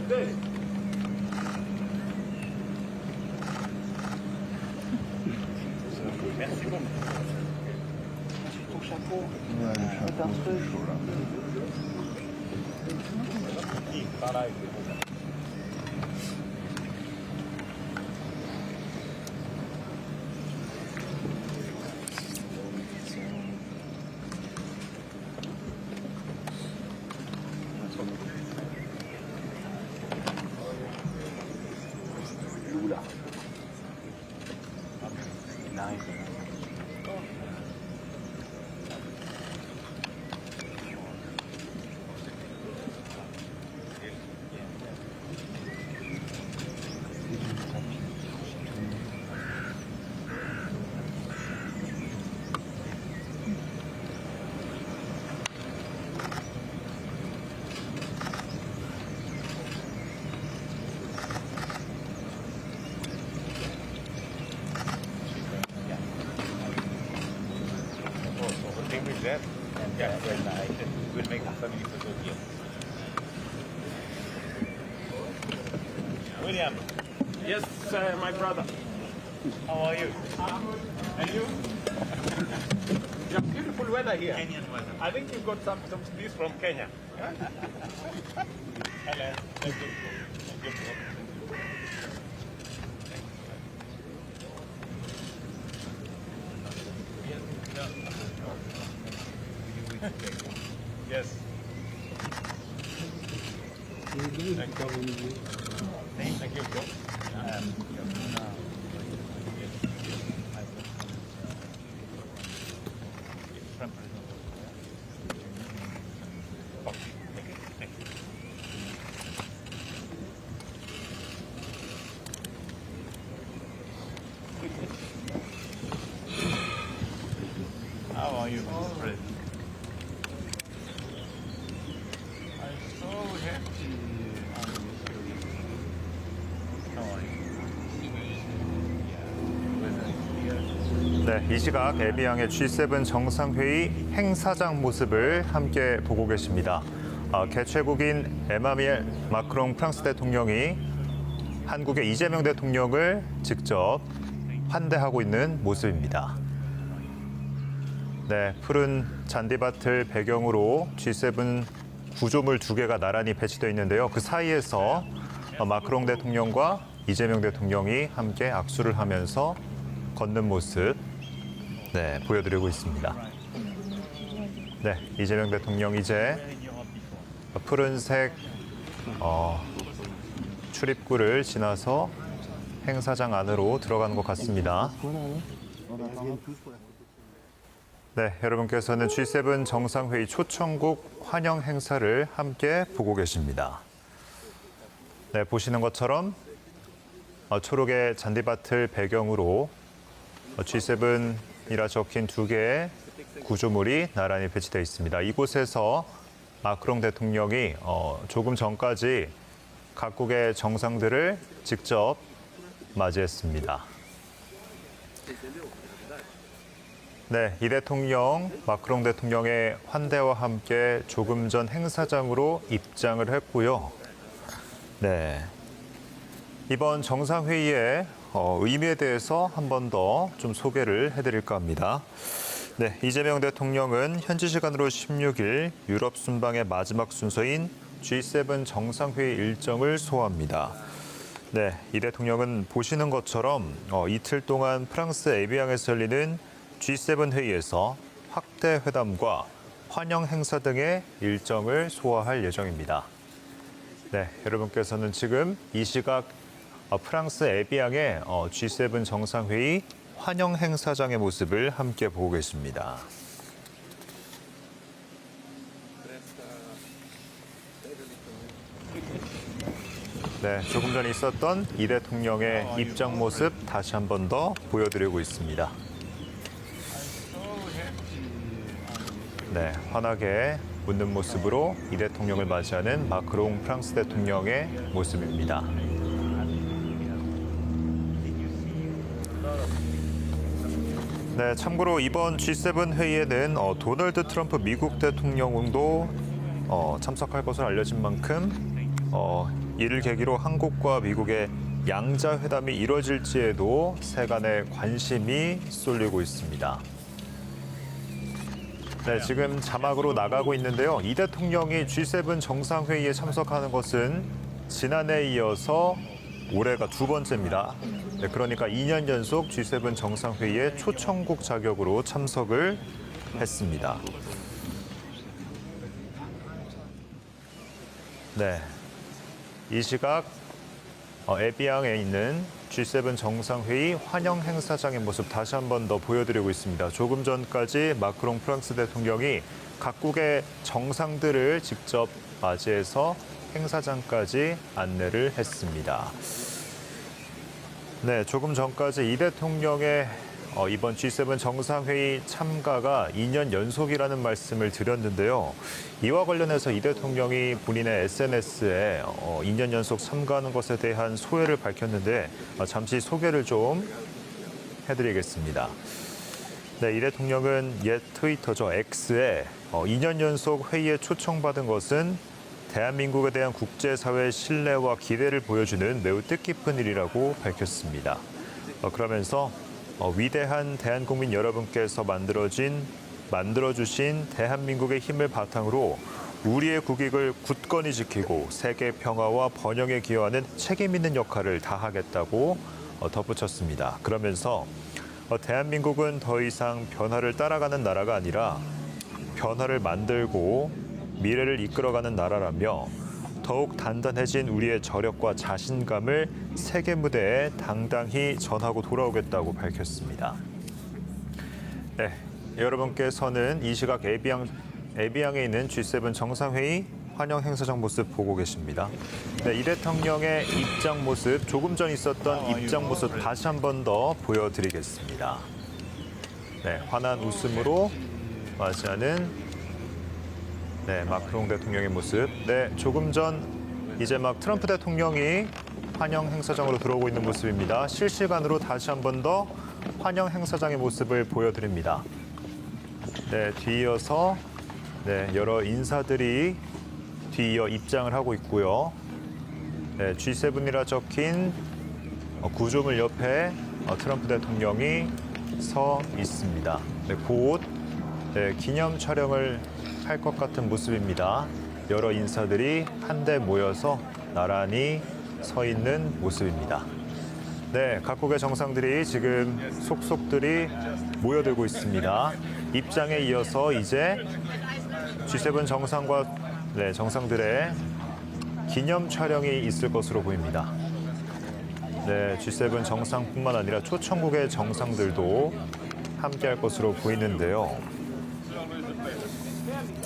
today. Merci beaucoup. Ton chapeau. Ouais, le chapeau, c'est chaud là. Pareil. Lula. Nice. That and then I will make a family photo here. William. Yes, my brother. How are you? And you? You have beautiful weather here. Kenyan weather. I think you got some trees from Kenya. Hello. Thank you. Yes. Thank you, bro. How are you, Mr. President? I'm so happy. How are you? 네, 이 시각 에비앙의 G7 정상회의 행사장 모습을 함께 보고 계십니다. 개최국인 에마뉘엘 마크롱 프랑스 대통령이 한국의 이재명 대통령을 직접 환대하고 있는 모습입니다. 네, 푸른 잔디밭을 배경으로 G7 구조물 두 개가 나란히 배치되어 있는데요. 그 사이에서 마크롱 대통령과 이재명 대통령이 함께 악수를 하면서 걷는 모습 보여드리고 있습니다. 네, 이재명 대통령 이제 푸른색 출입구를 지나서 행사장 안으로 들어가는 것 같습니다. 네, 여러분께서는 G7 정상회의 초청국 환영 행사를 함께 보고 계십니다. 네, 보시는 것처럼 초록의 잔디밭을 배경으로 G7이라 적힌 두 개의 구조물이 나란히 배치되어 있습니다. 이곳에서 마크롱 대통령이 조금 전까지 각국의 정상들을 직접 맞이했습니다. 네, 이 대통령, 마크롱 대통령의 환대와 함께 조금 전 행사장으로 입장을 했고요. 네, 이번 정상회의의 의미에 대해서 한 번 더 좀 소개를 해드릴까 합니다. 네, 이재명 대통령은 현지 시간으로 16일 유럽 순방의 마지막 순서인 G7 정상회의 일정을 소화합니다. 네, 이 대통령은 보시는 것처럼 이틀 동안 프랑스 에비앙에서 열리는 G7 회의에서 확대 회담과 환영 행사 등의 일정을 소화할 예정입니다. 네, 여러분께서는 지금 이 시각 프랑스 에비앙의 G7 정상회의 환영 행사장의 모습을 함께 보고 계십니다. 네, 조금 전에 있었던 이 대통령의 입장 모습 다시 한 번 더 보여드리고 있습니다. 네, 환하게 웃는 모습으로 이 대통령을 맞이하는 마크롱 프랑스 대통령의 모습입니다. 네, 참고로 이번 G7 회의에는 도널드 트럼프 미국 대통령도 참석할 것으로 알려진 만큼 이를 계기로 한국과 미국의 양자 회담이 이뤄질지에도 세간의 관심이 쏠리고 있습니다. 네, 지금 자막으로 나가고 있는데요. 이 대통령이 G7 정상회의에 참석하는 것은 지난해에 이어서 올해가 두 번째입니다. 네, 그러니까 2년 연속 G7 정상회의에 초청국 자격으로 참석을 했습니다. 네, 이 시각 에비앙에 있는 G7 정상회의 환영 행사장의 모습 다시 한 번 더 보여드리고 있습니다. 조금 전까지 마크롱 프랑스 대통령이 각국의 정상들을 직접 맞이해서 행사장까지 안내를 했습니다. 네, 조금 전까지 이 대통령의 이번 G7 정상회의 참가가 2년 연속이라는 말씀을 드렸는데요. 이와 관련해서 이 대통령이 본인의 SNS에 2년 연속 참가하는 것에 대한 소회를 밝혔는데 잠시 소개를 좀 해드리겠습니다. 네, 이 대통령은 옛 트위터죠, X에 2년 연속 회의에 초청받은 것은 대한민국에 대한 국제사회의 신뢰와 기대를 보여주는 매우 뜻깊은 일이라고 밝혔습니다. 그러면서 위대한 대한국민 여러분께서 만들어주신 대한민국의 힘을 바탕으로 우리의 국익을 굳건히 지키고 세계 평화와 번영에 기여하는 책임 있는 역할을 다하겠다고 덧붙였습니다. 그러면서 대한민국은 더 이상 변화를 따라가는 나라가 아니라 변화를 만들고 미래를 이끌어가는 나라라며 더욱 단단해진 우리의 저력과 자신감을 세계 무대에 당당히 전하고 돌아오겠다고 밝혔습니다. 네, 여러분께서는 이 시각 에비앙에 있는 G7 정상회의 환영 행사장 모습 보고 계십니다. 네, 이 대통령의 입장 모습, 조금 전 있었던 입장 모습 다시 한 번 더 보여드리겠습니다. 네, 환한 웃음으로 맞이하는 마크롱 대통령의 모습. 네, 조금 전 이제 막 트럼프 대통령이 환영 행사장으로 들어오고 있는 모습입니다. 실시간으로 다시 한 번 더 환영 행사장의 모습을 보여드립니다. 네, 뒤이어서 여러 인사들이 뒤이어 입장을 하고 있고요. 네, G7이라 적힌 구조물 옆에 트럼프 대통령이 서 있습니다. 네, 곧 기념 촬영을 할 것 같은 모습입니다. 여러 인사들이 한데 모여서 나란히 서 있는 모습입니다. 네, 각국의 정상들이 지금 속속들이 모여들고 있습니다. 입장에 이어서 이제 G7 정상과 정상들의 기념 촬영이 있을 것으로 보입니다. 네, G7 정상뿐만 아니라 초청국의 정상들도 함께할 것으로 보이는데요.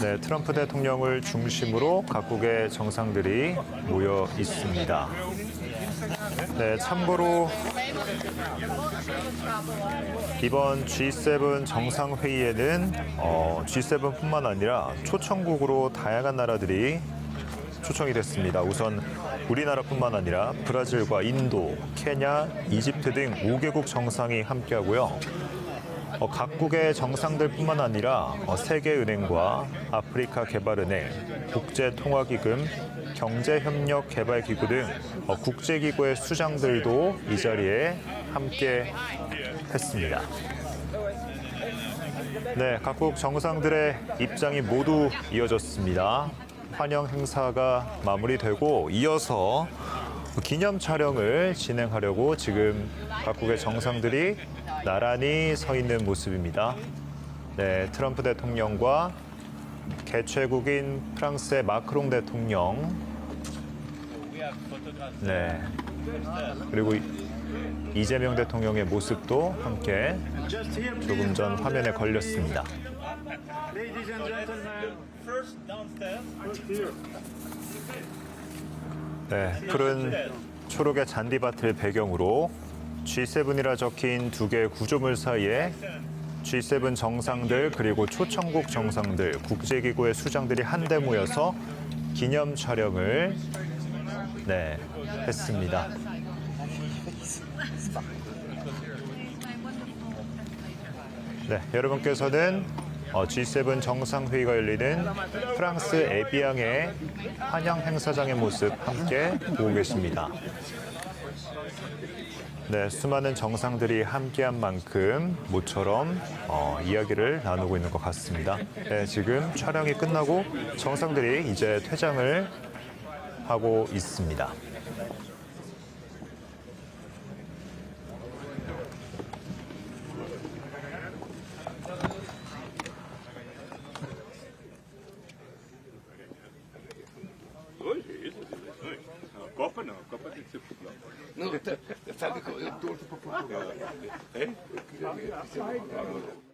네, 트럼프 대통령을 중심으로 각국의 정상들이 모여 있습니다. 네, 참고로 이번 G7 정상회의에는 G7뿐만 아니라 초청국으로 다양한 나라들이 초청이 됐습니다. 우선 우리나라뿐만 아니라 브라질과 인도, 케냐, 이집트 등 5개국 정상이 함께하고요. 각국의 정상들뿐만 아니라 세계은행과 아프리카 개발은행, 국제통화기금, 경제협력개발기구 등 국제기구의 수장들도 이 자리에 함께 했습니다. 네, 각국 정상들의 입장이 모두 이어졌습니다. 환영 행사가 마무리되고 이어서 기념 촬영을 진행하려고 지금 각국의 정상들이 나란히 서 있는 모습입니다. 네, 트럼프 대통령과 개최국인 프랑스의 마크롱 대통령, 네, 그리고 이재명 대통령의 모습도 함께 조금 전 화면에 걸렸습니다. 네, 푸른 초록의 잔디밭을 배경으로 G7이라 적힌 두 개의 구조물 사이에 G7 정상들 그리고 초청국 정상들, 국제기구의 수장들이 한데 모여서 기념 촬영을 했습니다. 네, 여러분께서는 G7 정상회의가 열리는 프랑스 에비앙의 환영 행사장의 모습 함께 보고 계십니다. 네, 수많은 정상들이 함께한 만큼 모처럼 이야기를 나누고 있는 것 같습니다. 네, 지금 촬영이 끝나고 정상들이 이제 퇴장을 하고 있습니다. Copa não, Copa tem que ser futebol. Não, sabe que eu torço para Portugal. É? Eu queria ser